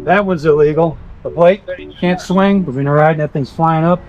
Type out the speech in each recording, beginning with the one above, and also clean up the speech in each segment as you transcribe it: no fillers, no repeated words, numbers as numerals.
That one's illegal. The plate can't swing. We've been riding, that thing's flying up.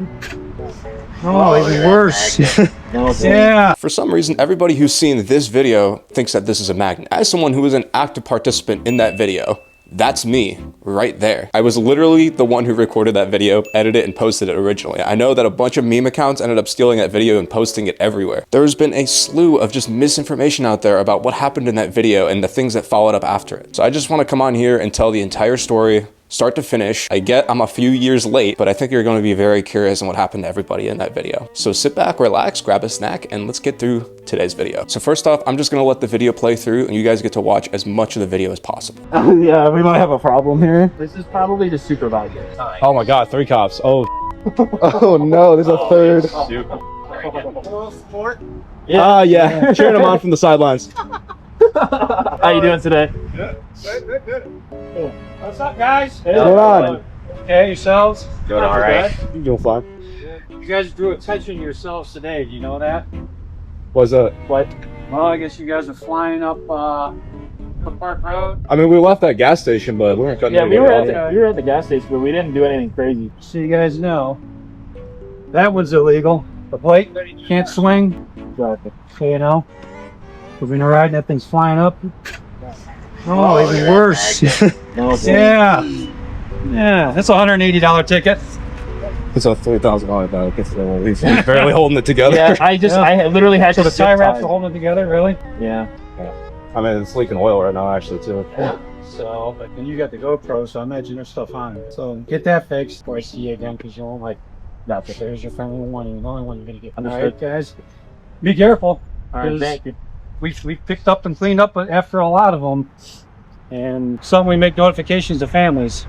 Oh, even worse. Yeah. For some reason, everybody who's seen this video thinks that this is a magnet. As someone who was an active participant in that video, that's me right there. I was literally the one who recorded that video, edited it, and posted it originally. I know that a bunch of meme accounts ended up stealing that video and posting it everywhere. There's been a slew of just misinformation out there about what happened in that video and the things that followed up after it. So I just want to come on here and tell the entire story, start to finish. I get I'm a few years late, but I think you're going to be very curious on what happened to everybody in that video. So sit back, relax, grab a snack, and let's get through today's video. So first off, I'm just going to let the video play through and you guys get to watch as much of the video as possible. Yeah, we might have a problem here. This is probably the supervisor. Oh my god, 3 cops. Oh. Oh no, there's a third. Yeah. Yeah. Cheering them on from the sidelines. How you doing today? What's up, guys? What's going on? Okay, yourselves? Doing all right. You doing fine? You guys drew attention to yourselves today. Do you know that? Was What? Well, I guess you guys are flying up Park Road. I mean, we left that gas station, but we weren't cutting Yeah, we were anybody off. at the gas station, but we didn't do anything crazy. So you guys know, that one's illegal. The plate can't swing. Exactly. So you know, we've been riding, that thing's flying up. Oh, even worse. Yeah. Yeah, that's a $180 ticket. It's a $3,000 bill. He's barely holding it together. Yeah, I literally had So to the tie wraps tie. are holding it together, really? Yeah. I mean, it's leaking oil right now, actually, too. So, but then you got the GoPro, so I imagine there's stuff on it. So get that fixed before I see you again, because you'll like, that's it. There's your friendly warning, the only one you're gonna get. Understood. All right, guys, be careful. All right, 'cause thank you. we picked up and cleaned up after a lot of them, and some we make notifications to families.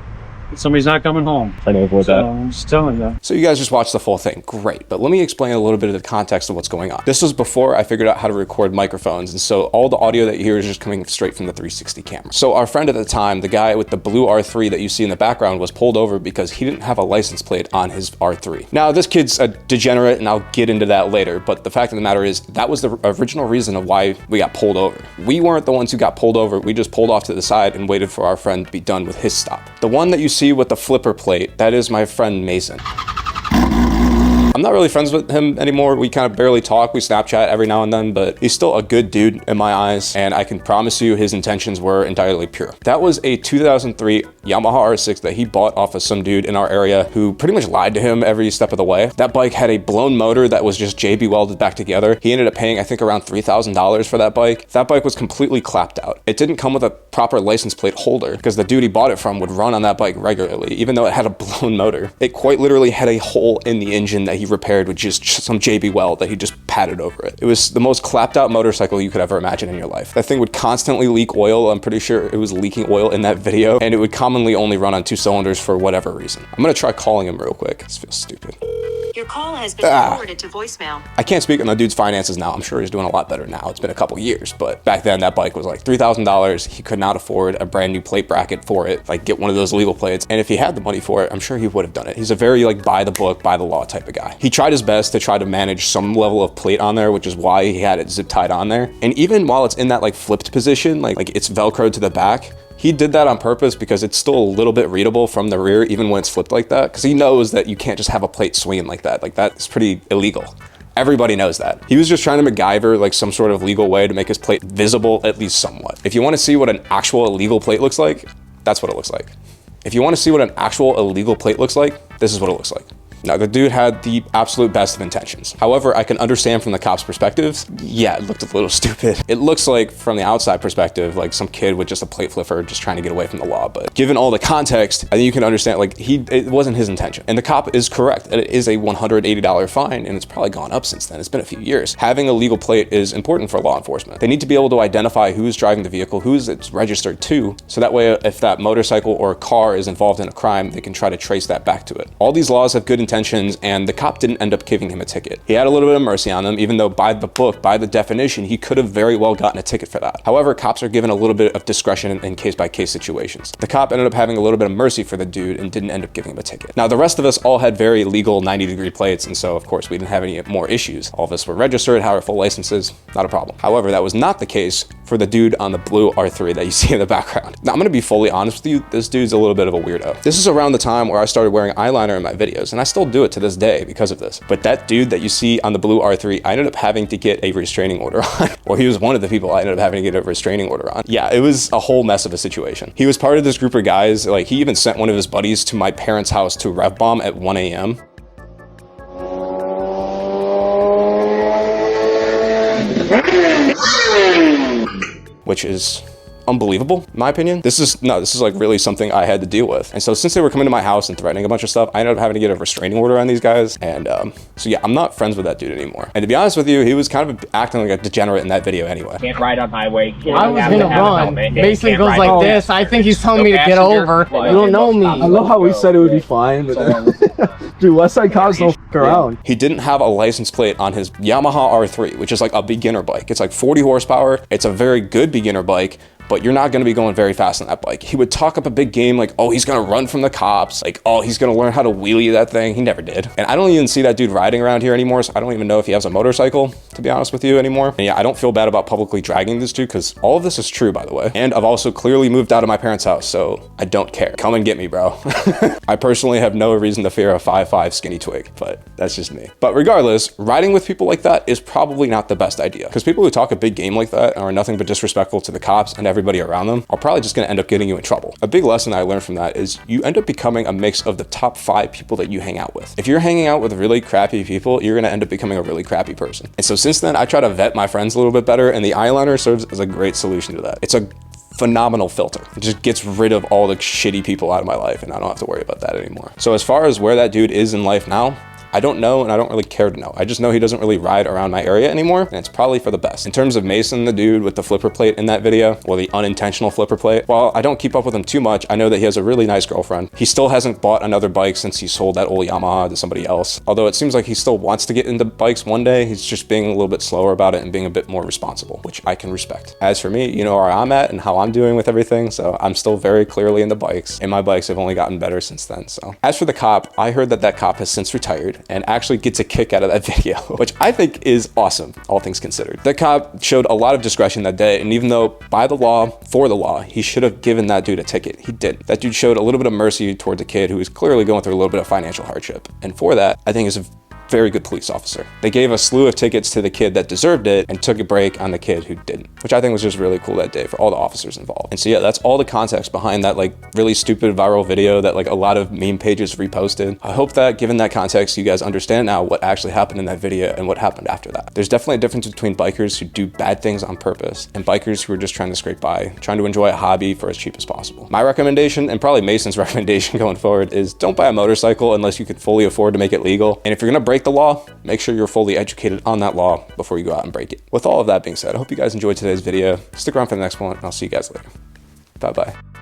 Somebody's not coming home. Trying to avoid So that. I'm just telling you. So you guys just watched the full thing, great. But let me explain a little bit of the context of what's going on. This was before I figured out how to record microphones, and so all the audio that you hear is just coming straight from the 360 camera. So our friend at the time, the guy with the blue R3 that you see in the background, was pulled over because he didn't have a license plate on his R3. Now this kid's a degenerate, and I'll get into that later, but the fact of the matter is that was the original reason of why we got pulled over. We weren't the ones who got pulled over, we just pulled off to the side and waited for our friend to be done with his stop. The one that you see with the flipper plate, that is my friend Mason. I'm not really friends with him anymore. We kind of barely talk. We Snapchat every now and then, but he's still a good dude in my eyes, and I can promise you his intentions were entirely pure. That was a 2003 Yamaha R6 that he bought off of some dude in our area who pretty much lied to him every step of the way. That bike had a blown motor that was just JB welded back together. He ended up paying, I think, around $3,000 for that bike. That bike was completely clapped out. It didn't come with a proper license plate holder because the dude he bought it from would run on that bike regularly, even though it had a blown motor. It quite literally had a hole in the engine that he repaired with just some JB weld that he just patted over it. It was the most clapped out motorcycle you could ever imagine in your life. That thing would constantly leak oil. I'm pretty sure it was leaking oil in that video, and it would commonly only run on 2 cylinders for whatever reason. I'm gonna try calling him real quick. This feels stupid. Your call has been forwarded to voicemail. I can't speak on the dude's finances now. I'm sure he's doing a lot better now. It's been a couple years, but back then that bike was like $3,000. He could not afford a brand new plate bracket for it, like get one of those legal plates. And if he had the money for it, I'm sure he would have done it. He's a very like by the book, by the law type of guy. He tried his best to try to manage some level of plate on there, which is why he had it zip tied on there. And even while it's in that like flipped position, like it's Velcroed to the back, he did that on purpose because it's still a little bit readable from the rear, even when it's flipped like that, because he knows that you can't just have a plate swinging like that. Like that's pretty illegal. Everybody knows that. He was just trying to MacGyver like some sort of legal way to make his plate visible, at least somewhat. If you want to see what an actual illegal plate looks like, that's what it looks like. If you want to see what an actual illegal plate looks like, this is what it looks like. Now, the dude had the absolute best of intentions. However, I can understand from the cop's perspective, yeah, it looked a little stupid. It looks like from the outside perspective, like some kid with just a plate flipper just trying to get away from the law. But given all the context, I think you can understand, like it wasn't his intention. And the cop is correct. It is a $180 fine, and it's probably gone up since then. It's been a few years. Having a legal plate is important for law enforcement. They need to be able to identify who's driving the vehicle, who's it's registered to, so that way if that motorcycle or car is involved in a crime, they can try to trace that back to it. All these laws have good intentions, and the cop didn't end up giving him a ticket. He had a little bit of mercy on him, even though by the book, by the definition, he could have very well gotten a ticket for that. However, cops are given a little bit of discretion in case-by-case situations. The cop ended up having a little bit of mercy for the dude and didn't end up giving him a ticket. Now, the rest of us all had very legal 90-degree plates, and so of course we didn't have any more issues. All of us were registered, had our full licenses, not a problem. However, that was not the case for the dude on the blue R3 that you see in the background. Now, I'm gonna be fully honest with you, this dude's a little bit of a weirdo. This is around the time where I started wearing eyeliner in my videos, and I still do it to this day because of this. But that dude that you see on the blue R3, I ended up having to get a restraining order on. Or he was one of the people I ended up having to get a restraining order on. Yeah, it was a whole mess of a situation. He was part of this group of guys, like he even sent one of his buddies to my parents' house to rev bomb at 1 a.m. Which is unbelievable, in my opinion. This is like really something I had to deal with. And so since they were coming to my house and threatening a bunch of stuff, I ended up having to get a restraining order on these guys. And so yeah, I'm not friends with that dude anymore. And to be honest with you, he was kind of acting like a degenerate in that video anyway. Can't ride on highway. I was gonna run. Mason goes like this. I think he's telling me to get over. You don't know me. I love how we said it would be fine, but then, dude, Westside cops don't f around. He didn't have a license plate on his Yamaha R3, which is like a beginner bike. It's like 40 horsepower. It's a very good beginner bike, but you're not gonna be going very fast on that bike. He would talk up a big game like, oh, he's gonna run from the cops. Like, oh, he's gonna learn how to wheelie that thing. He never did. And I don't even see that dude riding around here anymore, so I don't even know if he has a motorcycle, to be honest with you, anymore. And yeah, I don't feel bad about publicly dragging this dude, because all of this is true, by the way. And I've also clearly moved out of my parents' house, so I don't care. Come and get me, bro. I personally have no reason to fear a 5'5" skinny twig, but that's just me. But regardless, riding with people like that is probably not the best idea, because people who talk a big game like that are nothing but disrespectful to the cops and everybody around them are probably just gonna end up getting you in trouble. A big lesson I learned from that is you end up becoming a mix of the top 5 people that you hang out with. If you're hanging out with really crappy people, you're gonna end up becoming a really crappy person. And so since then, I try to vet my friends a little bit better, and the eyeliner serves as a great solution to that. It's a phenomenal filter. It just gets rid of all the shitty people out of my life, and I don't have to worry about that anymore. So as far as where that dude is in life now, I don't know, and I don't really care to know. I just know he doesn't really ride around my area anymore, and it's probably for the best. In terms of Mason, the dude with the flipper plate in that video, or the unintentional flipper plate, while I don't keep up with him too much, I know that he has a really nice girlfriend. He still hasn't bought another bike since he sold that old Yamaha to somebody else. Although it seems like he still wants to get into bikes one day, he's just being a little bit slower about it and being a bit more responsible, which I can respect. As for me, you know where I'm at and how I'm doing with everything, so I'm still very clearly into bikes, and my bikes have only gotten better since then. So as for the cop, I heard that that cop has since retired and actually gets a kick out of that video, which I think is awesome, all things considered. The cop showed a lot of discretion that day, and even though by the law, for the law, he should have given that dude a ticket, he didn't. That dude showed a little bit of mercy towards a kid who was clearly going through a little bit of financial hardship. And for that, I think is a very good police officer. They gave a slew of tickets to the kid that deserved it and took a break on the kid who didn't, which I think was just really cool that day for all the officers involved. And so yeah, that's all the context behind that like really stupid viral video that like a lot of meme pages reposted. I hope that given that context, you guys understand now what actually happened in that video and what happened after that. There's definitely a difference between bikers who do bad things on purpose and bikers who are just trying to scrape by, trying to enjoy a hobby for as cheap as possible. My recommendation, and probably Mason's recommendation going forward, is don't buy a motorcycle unless you could fully afford to make it legal. And if you're gonna break the law, make sure you're fully educated on that law before you go out and break it. With all of that being said, I hope you guys enjoyed today's video. Stick around for the next one, and I'll see you guys later. Bye-bye.